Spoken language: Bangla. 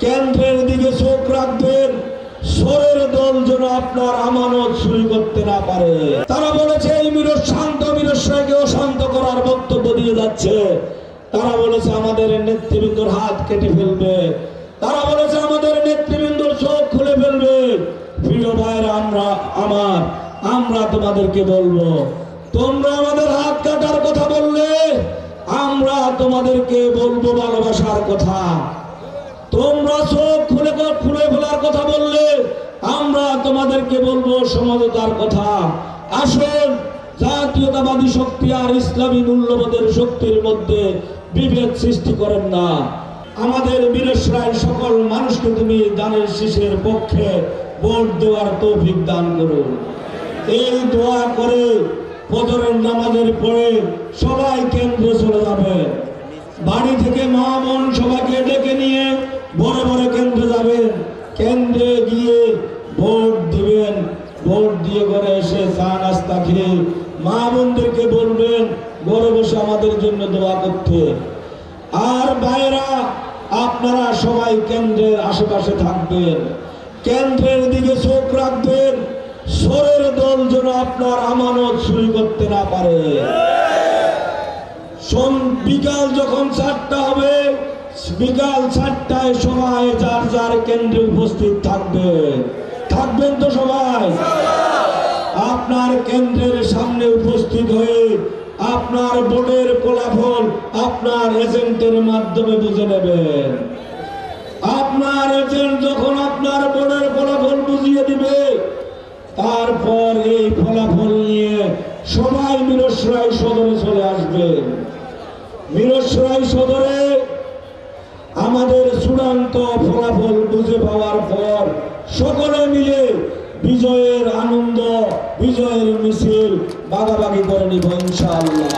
কেন্দ্রের দিকে চোখ রাখবেন, সোরের দল যেন আপনার আমানত চুরি করতে না পারে। তারা বলেছে এই শান্ত মিরসরাইকে অশান্ত করার বক্তব্য দিয়ে যাচ্ছে। তারা বলেছে আমাদের নেতৃবৃন্দর হাত কেটে ফেলবে, তারা বলেছে আমাদের নেতৃবৃন্দর চোখ খুলে ফেলবে। প্রিয় ভাইরা, আমরা তোমাদেরকে বলবো, তোমরা আমাদের হাত কাটার কথা বললে আমরা তোমাদেরকে বলবো ভালোবাসার কথা। তোমরা চোখ খুলে ফেলার কথা বললে আমরা তোমাদেরকে বলবো সমঝোতার কথা। আসুন, জাতীয়তাবাদী শক্তি আর ইসলামী মূল্যবোধের শক্তির মধ্যে বিভেদ সৃষ্টি করেন না। আমাদের মিরসরাইয়ের সকল মানুষকে তুমি দানের শীষের পক্ষে ভোট দেওয়ার তৌফিক দান করুন। এই দোয়া করে ফজরের নামাজের পরে সবাই কেন্দ্রে চলে যাবে। বাড়ি থেকে মা বোন সবাইকে ডেকে নিয়ে বড় বড় কেন্দ্রে যাবেন। কেন্দ্রে গিয়ে ভোট দিবেন। ভোট দিয়ে ঘরে এসে চা নাস্তা খেয়ে মা বোনদেরকে বলবেন ঘরে বসে আমাদের জন্য দোয়া করতে। আর ভাইরা, আপনারা সবাই কেন্দ্রের আশেপাশে থাকবেন, কেন্দ্রের দিকে চোখ রাখবেন, সোরের দল যেন আপনার আমানত চুরি করতে না পারে। বিকাল যখন 4টা হবে, বিকাল 4টায় সবাই যার যার কেন্দ্রে উপস্থিত থাকবেন তো সবাই? আপনার কেন্দ্রের সামনে উপস্থিত হয়ে আপনার ভোটের ফলাফল আপনার এজেন্টের মাধ্যমে বুঝে নেবেন। আপনার এজেন্ট যখন আপনার ভোটের ফলাফল বুঝিয়ে দিবে, তারপর এই ফলাফল নিয়ে সবাই মিরসরাই সদরে চলে আসবে। মিরসরাই সদরে আমাদের চূড়ান্ত ফলাফল বুঝে পাওয়ার পর সকলে মিলে বিজয়ের আনন্দ, বিজয়ের মিছিল ভাগাভাগি করে নিব ইনশাআল্লাহ।